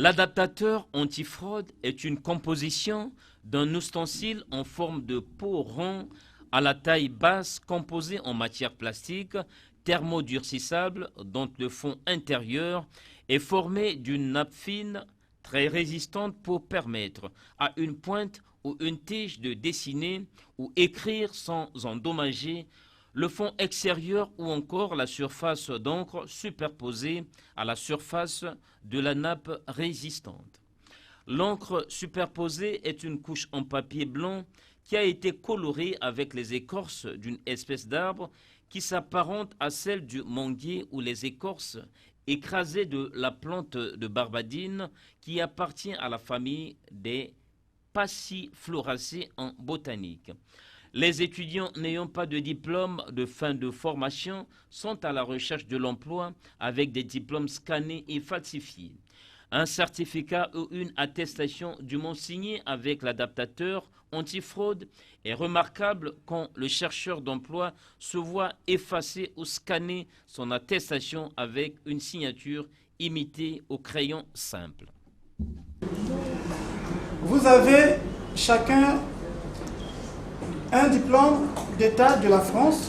L'adaptateur antifraude est une composition d'un ustensile en forme de pot rond à la taille basse composé en matière plastique thermodurcissable dont le fond intérieur est formé d'une nappe fine très résistante pour permettre à une pointe ou une tige de dessiner ou écrire sans endommager le fond extérieur ou encore la surface d'encre superposée à la surface de la nappe résistante. L'encre superposée est une couche en papier blanc qui a été colorée avec les écorces d'une espèce d'arbre qui s'apparente à celle du manguier ou les écorces écrasées de la plante de barbadine qui appartient à la famille des Passifloracées en botanique. Les étudiants n'ayant pas de diplôme de fin de formation sont à la recherche de l'emploi avec des diplômes scannés et falsifiés. Un certificat ou une attestation dûment signée avec l'adaptateur antifraude est remarquable quand le chercheur d'emploi se voit effacer ou scanner son attestation avec une signature imitée au crayon simple. Vous avez chacun un diplôme d'État de la France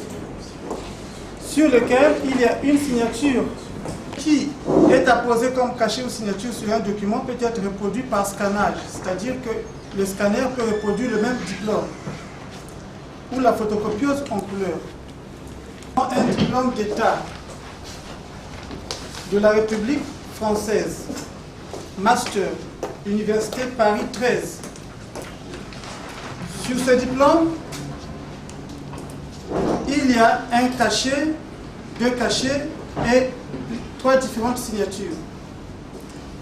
sur lequel il y a une signature qui est apposée comme cachet ou signature sur un document peut être reproduit par scannage, c'est-à-dire que le scanner peut reproduire le même diplôme ou la photocopieuse en couleur. Un diplôme d'État de la République française, master, Université Paris 13. Sur ce diplôme, il y a un cachet, deux cachets et trois différentes signatures.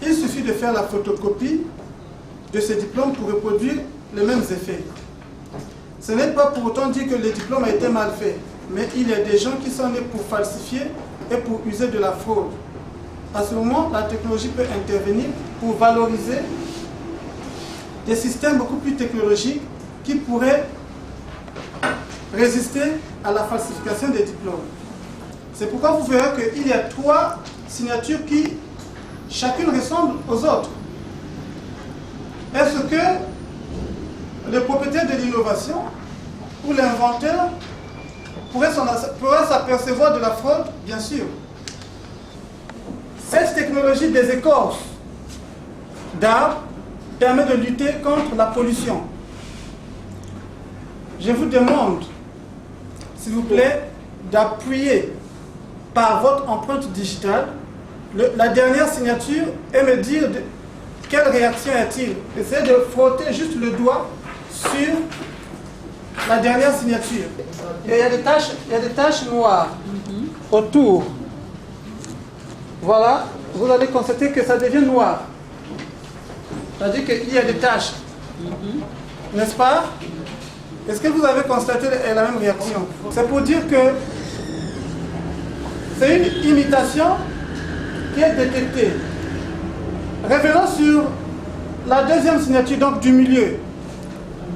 Il suffit de faire la photocopie de ce diplôme pour reproduire les mêmes effets. Ce n'est pas pour autant dire que le diplôme a été mal fait, mais il y a des gens qui sont nés pour falsifier et pour user de la fraude. À ce moment, la technologie peut intervenir pour valoriser des systèmes beaucoup plus technologiques qui pourraient résister à la falsification des diplômes. C'est pourquoi vous verrez qu'il y a trois signatures qui, chacune ressemble aux autres. Est-ce que le propriétaire de l'innovation ou l'inventeur pourrait s'apercevoir de la fraude? Bien sûr. Cette technologie des écorces d'arbres permet de lutter contre la pollution. Je vous demande, s'il vous plaît, d'appuyer par votre empreinte digitale la dernière signature et me dire quelle réaction y a-t-il. Essayez de frotter juste le doigt sur la dernière signature. Et il y a des taches noires autour. Voilà, vous allez constater que ça devient noir. C'est-à-dire qu'il y a des taches. N'est-ce pas? Est-ce que vous avez constaté la même réaction? C'est pour dire que c'est une imitation qui est détectée. Revenons sur la deuxième signature, donc du milieu.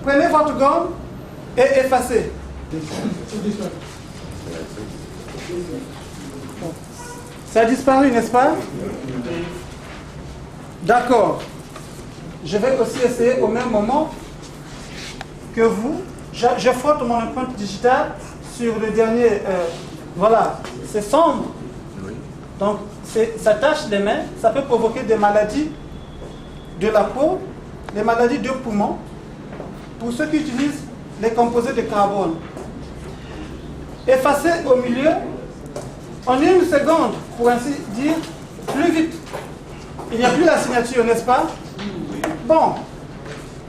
Prenez votre gomme et effacez. Ça a disparu, n'est-ce pas? D'accord. Je vais aussi essayer au même moment que vous. Je frotte mon empreinte digitale sur le dernier. Voilà, c'est sombre. Donc, ça tache les mains. Ça peut provoquer des maladies de la peau, des maladies de poumon, pour ceux qui utilisent les composés de carbone. Effacez au milieu en une seconde, pour ainsi dire, plus vite. Il n'y a plus la signature, n'est-ce pas? Bon.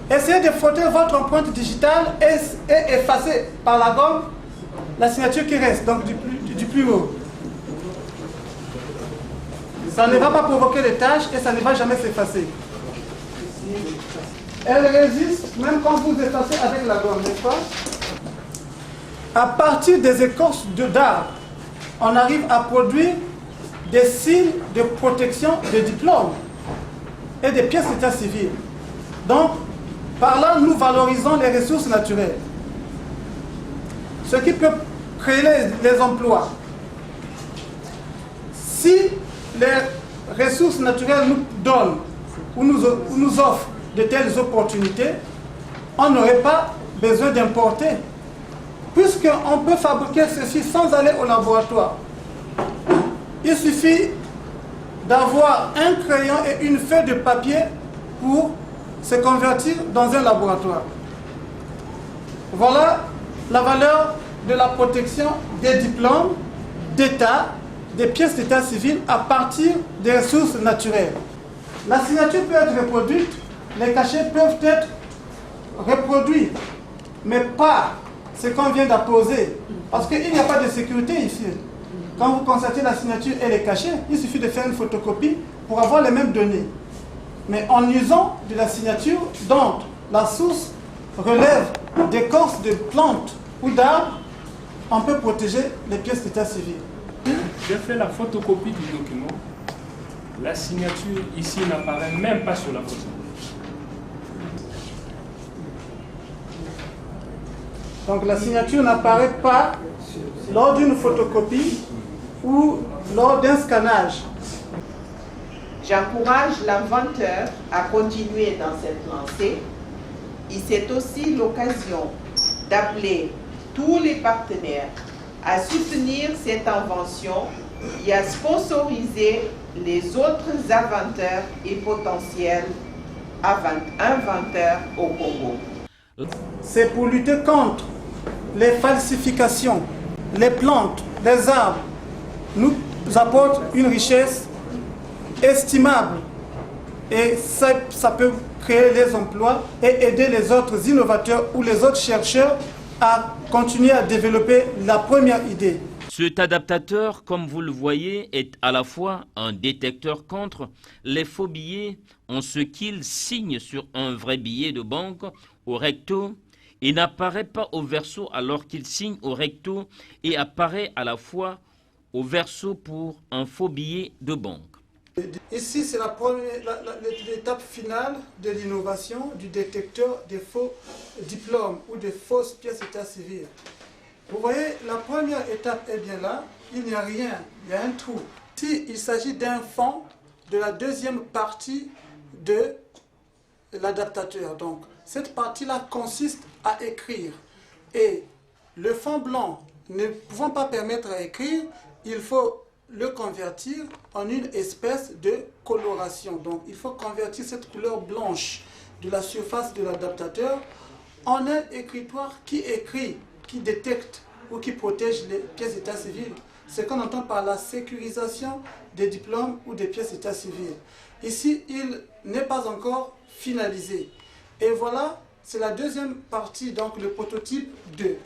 Essayez de frotter votre empreinte digitale et effacer par la gomme la signature qui reste, donc du plus haut. Ça ne va pas provoquer des taches et ça ne va jamais s'effacer. Elle résiste même quand vous effacez avec la gomme, n'est-ce pas? À partir des écorces d'arbres, on arrive à produire des signes de protection des diplômes et des pièces d'état civil. Donc, par là, nous valorisons les ressources naturelles. Ce qui peut créer les emplois. Si les ressources naturelles nous donnent ou nous offre de telles opportunités, on n'aurait pas besoin d'importer. Puisqu'on peut fabriquer ceci sans aller au laboratoire. Il suffit d'avoir un crayon et une feuille de papier pour se convertir dans un laboratoire. Voilà la valeur de la protection des diplômes d'État, des pièces d'état civil à partir des ressources naturelles. La signature peut être reproduite, les cachets peuvent être reproduits, mais pas ce qu'on vient d'apposer. Parce qu'il n'y a pas de sécurité ici. Quand vous constatez la signature et les cachets, il suffit de faire une photocopie pour avoir les mêmes données. Mais en usant de la signature dont la source relève d'écorces de plantes ou d'arbres, on peut protéger les pièces d'état civil. J'ai fait la photocopie du document. La signature ici n'apparaît même pas sur la photo. Donc la signature n'apparaît pas lors d'une photocopie ou lors d'un scannage. J'encourage l'inventeur à continuer dans cette lancée. Et c'est aussi l'occasion d'appeler tous les partenaires à soutenir cette invention et à sponsoriser les autres inventeurs et potentiels inventeurs au Congo. C'est pour lutter contre les falsifications. Les plantes, les arbres nous apportent une richesse estimable et ça peut créer les emplois et aider les autres innovateurs ou les autres chercheurs à continuer à développer la première idée. Cet adaptateur, comme vous le voyez, est à la fois un détecteur contre les faux billets en ce qu'il signe sur un vrai billet de banque au recto et n'apparaît pas au verso alors qu'il signe au recto et apparaît à la fois au verso pour un faux billet de banque. Ici, c'est l'étape finale de l'innovation du détecteur des faux diplômes ou des fausses pièces d'état civil. Vous voyez, la première étape est bien là, il n'y a rien, il y a un trou. Ici, il s'agit d'un fond de la deuxième partie de l'adaptateur. Donc, cette partie-là consiste à écrire. Et le fond blanc ne pouvant pas permettre à écrire, il faut le convertir en une espèce de coloration. Donc, il faut convertir cette couleur blanche de la surface de l'adaptateur en un écritoire qui écrit, qui détecte ou qui protège les pièces d'état civil. C'est ce qu'on entend par la sécurisation des diplômes ou des pièces d'état civil. Ici, il n'est pas encore finalisé. Et voilà, c'est la deuxième partie, donc le prototype 2.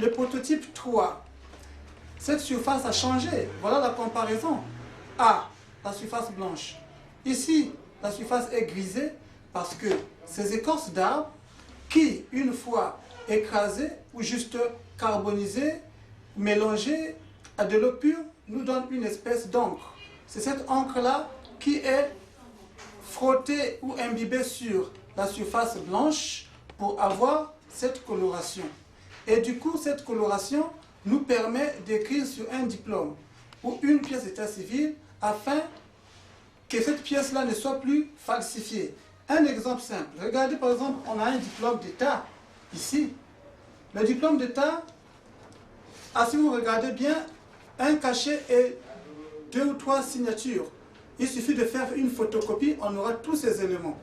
Le prototype 3. Cette surface a changé. Voilà la comparaison. A, la surface blanche. Ici, la surface est grisée parce que ces écorces d'arbres qui, une fois écrasées ou juste carbonisées, mélangées à de l'eau pure, nous donnent une espèce d'encre. C'est cette encre-là qui est frottée ou imbibée sur la surface blanche pour avoir cette coloration. Et du coup, cette coloration nous permet d'écrire sur un diplôme ou une pièce d'état civil afin que cette pièce-là ne soit plus falsifiée. Un exemple simple. Regardez par exemple, on a un diplôme d'état ici. Le diplôme d'état, si vous regardez bien, un cachet et 2 ou 3 signatures. Il suffit de faire une photocopie, on aura tous ces éléments.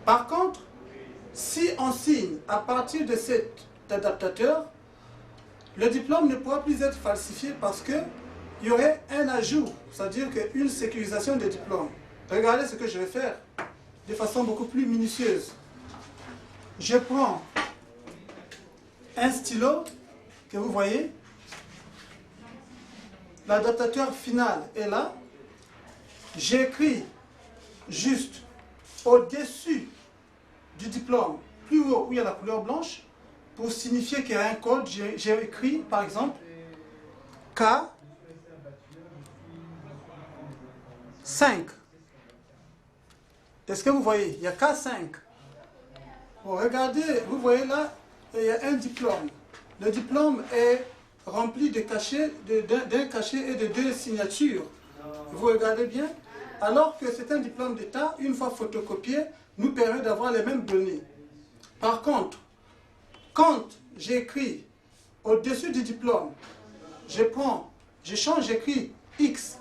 Par contre, si on signe à partir de cet adaptateur, le diplôme ne pourra plus être falsifié parce qu'il y aurait un ajout, c'est-à-dire une sécurisation des diplômes. Regardez ce que je vais faire de façon beaucoup plus minutieuse. Je prends un stylo que vous voyez, l'adaptateur final est là, j'écris juste au-dessus du diplôme, plus haut où il y a la couleur blanche, pour signifier qu'il y a un code. J'ai écrit par exemple K5. Est-ce que vous voyez? Il y a K5. Bon, regardez, vous voyez là, il y a un diplôme. Le diplôme est rempli de cachets, d'un cachet et de 2 signatures. Vous regardez bien, alors que c'est un diplôme d'État, une fois photocopié, nous permet d'avoir les mêmes données. Par contre, quand j'écris au-dessus du diplôme, j'écris X1,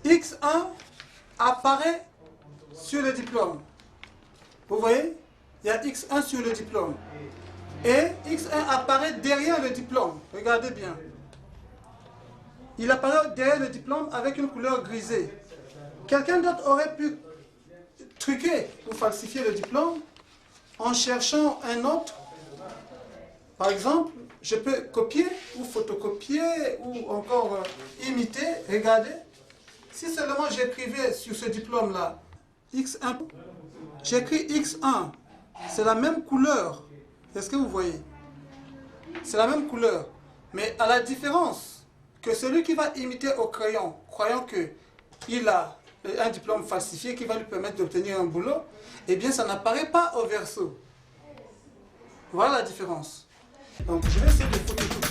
X1 apparaît sur le diplôme. Vous voyez? Il y a X1 sur le diplôme. Et X1 apparaît derrière le diplôme. Regardez bien. Il apparaît derrière le diplôme avec une couleur grisée. Quelqu'un d'autre aurait pu truquer ou falsifier le diplôme en cherchant un autre. Par exemple, je peux copier ou photocopier ou encore imiter. Regardez. Si seulement j'écrivais sur ce diplôme-là X1, j'écris X1. C'est la même couleur. Est-ce que vous voyez? C'est la même couleur. Mais à la différence que celui qui va imiter au crayon, croyant qu'il a un diplôme falsifié qui va lui permettre d'obtenir un boulot, eh bien ça n'apparaît pas au verso. Voilà la différence. Donc je vais essayer de photocopier.